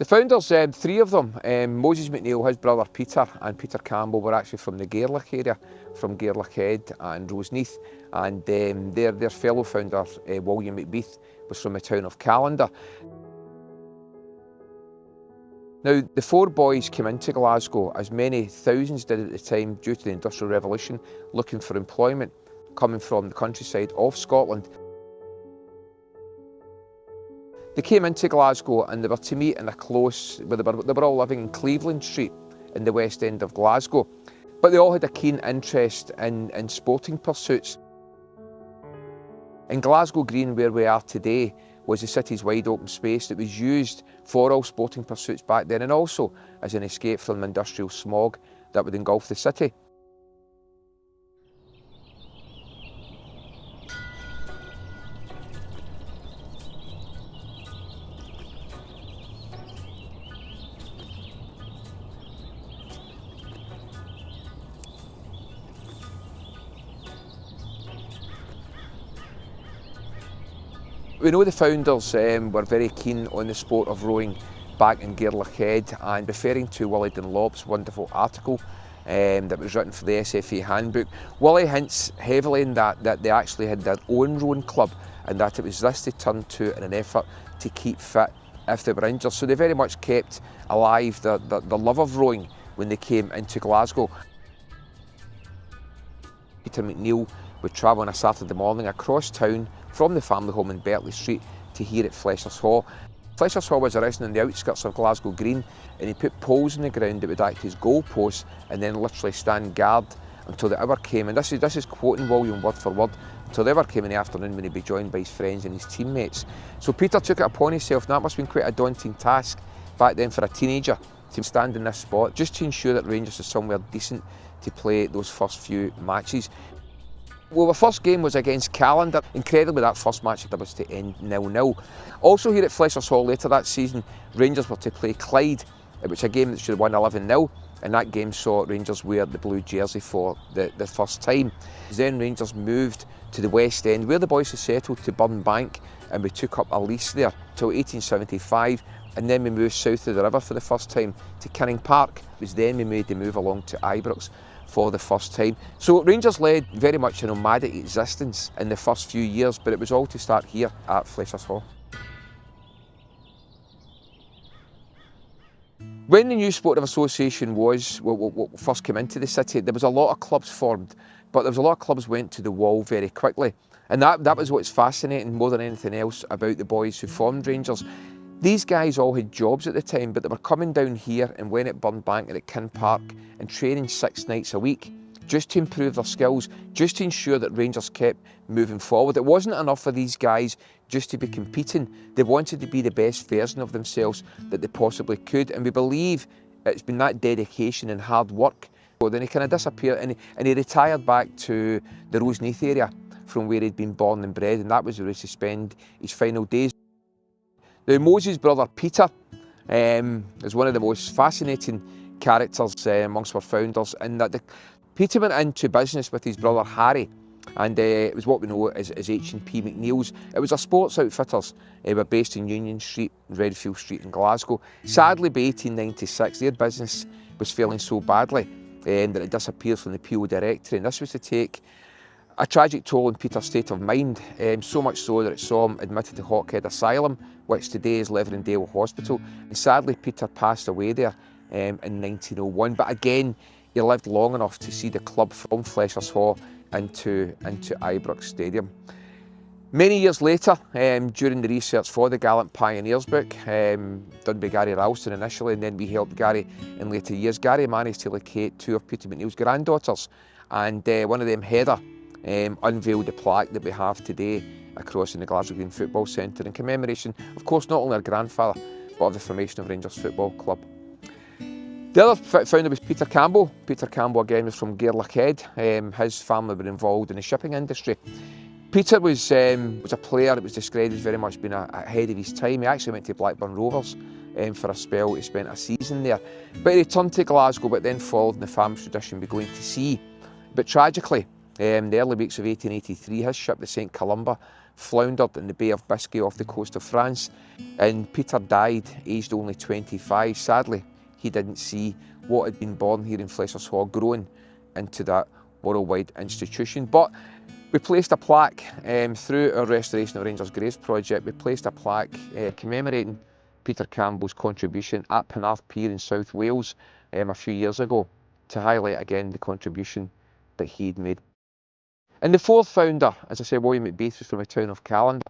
The founders, three of them, Moses McNeill, his brother Peter, and Peter Campbell were actually from the Gers area, from Gers and Roseneath, and their fellow founder, William McBeath, was from the town of Callander. Now, the four boys came into Glasgow, as many thousands did at the time due to the Industrial Revolution, looking for employment, coming from the countryside of Scotland. They came into Glasgow and they were to meet in a close, they were all living in Cleveland Street in the west end of Glasgow. But they all had a keen interest in sporting pursuits. In Glasgow Green, where we are today, was the city's wide open space that was used for all sporting pursuits back then, and also as an escape from the industrial smog that would engulf the city. We know the founders were very keen on the sport of rowing back in Gers, and referring to Willie Dunlop's wonderful article that was written for the SFA handbook, Willie hints heavily in that they actually had their own rowing club, and that it was this they turned to in an effort to keep fit if they were injured. So they very much kept alive the love of rowing when they came into Glasgow. Peter McNeill would travel on a Saturday morning across town from the family home in Berkeley Street to here at Fleshers Hall. Fleshers Hall was arisen on the outskirts of Glasgow Green, and he put poles in the ground that would act as goal posts and then literally stand guard until the hour came. And this is quoting William word for word, until the hour came in the afternoon when he'd be joined by his friends and his teammates. So Peter took it upon himself, and that must have been quite a daunting task back then for a teenager to stand in this spot, just to ensure that Rangers was somewhere decent to play those first few matches. Well, the first game was against Callander. Incredibly, that first match was to end 0-0. Also here at Fleshers Hall later that season, Rangers were to play Clyde, which a game that should have won 11-0, and that game saw Rangers wear the blue jersey for the first time. Then Rangers moved to the West End, where the boys had settled, to Burnbank, and we took up a lease there till 1875, and then we moved south of the river for the first time to Canning Park. It was then we made the move along to Ibrox for the first time. So Rangers led very much a nomadic existence in the first few years, but it was all to start here at Fleshers Hall. When the new Sportive Association first came into the city, there was a lot of clubs formed, but there was a lot of clubs went to the wall very quickly. And that was what's fascinating more than anything else about the boys who formed Rangers. These guys all had jobs at the time, but they were coming down here and went at Burnbank and at Canning Park and training 6 nights a week just to improve their skills, just to ensure that Rangers kept moving forward. It wasn't enough for these guys just to be competing. They wanted to be the best version of themselves that they possibly could, and we believe it's been that dedication and hard work. Well, then he kind of disappeared and he retired back to the Roseneath area from where he'd been born and bred, and that was where he spent his final days. Now, Moses' brother Peter is one of the most fascinating characters amongst our founders, in that Peter went into business with his brother Harry, and it was what we know as H&P McNeill's. It was a sports outfitters. They were based in Union Street, Redfield Street in Glasgow. Sadly, by 1896, their business was failing so badly that it disappeared from the PO directory, and this was to take a tragic toll on Peter's state of mind, so much so that it saw him admitted to Hawkhead Asylum, which today is Leverendale Hospital. And sadly, Peter passed away there in 1901. But again, he lived long enough to see the club from Fleshers Hall into Ibrox Stadium. Many years later, during the research for the Gallant Pioneers book, done by Gary Ralston initially, and then we helped Gary in later years, Gary managed to locate 2 of Peter McNeill's granddaughters, and one of them, Heather, unveiled the plaque that we have today across in the Glasgow Green Football Centre in commemoration, of course, not only her grandfather, but of the formation of Rangers Football Club. The other founder was Peter Campbell. Peter Campbell, again, was from Gers. His family were involved in the shipping industry. Peter was a player that was described as very much being ahead of his time. He actually went to Blackburn Rovers for a spell. He spent a season there. But he returned to Glasgow, but then followed in the family's tradition by going to sea. But tragically, in the early weeks of 1883, his ship, the St Columba, floundered in the Bay of Biscay off the coast of France. And Peter died aged only 25. Sadly, he didn't see what had been born here in Flesher's Hall growing into that worldwide institution. But we placed a plaque through our Restoration of Rangers Graves project. We placed a plaque commemorating Peter Campbell's contribution at Penarth Pier in South Wales a few years ago, to highlight again the contribution that he'd made. And the fourth founder, as I said, William McBeath, was from the town of Callander.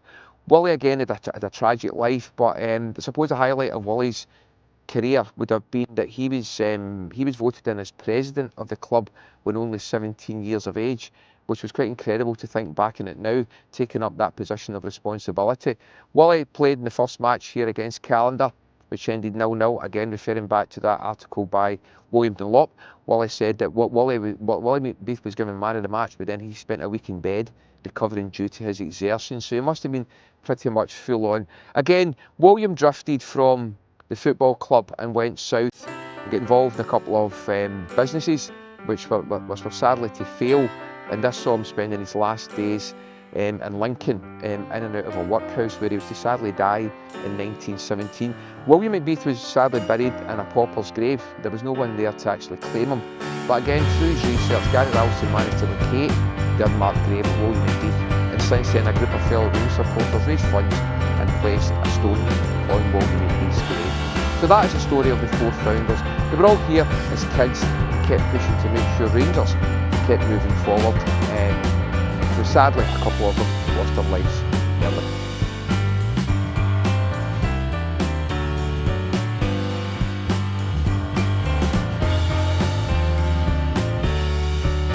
Willie again had a tragic life, but I suppose a highlight of Willie's career would have been that he was voted in as president of the club when only 17 years of age, which was quite incredible to think back in it now, taking up that position of responsibility. Willie played in the first match here against Callander, which ended 0-0, again referring back to that article by William Dunlop. Willie said that Willie McBeath was given man of the match, but then he spent a week in bed recovering due to his exertions, so he must have been pretty much full on. Again, William drifted from the football club and went south and got involved in a couple of businesses which were sadly to fail, and this saw him spending his last days in Lincoln, in and out of a workhouse where he was to sadly die in 1917. William McBeath was sadly buried in a pauper's grave. There was no one there to actually claim him. But again, through his research, Gary Ralston managed to locate the unmarked grave of William McBeath, and since then a group of fellow Rangers supporters raised funds and placed a stone on William McBeath's grave. So that is the story of the four founders. They were all here as kids and kept pushing to make sure Rangers kept moving forward. So sadly, a couple of them lost their lives early.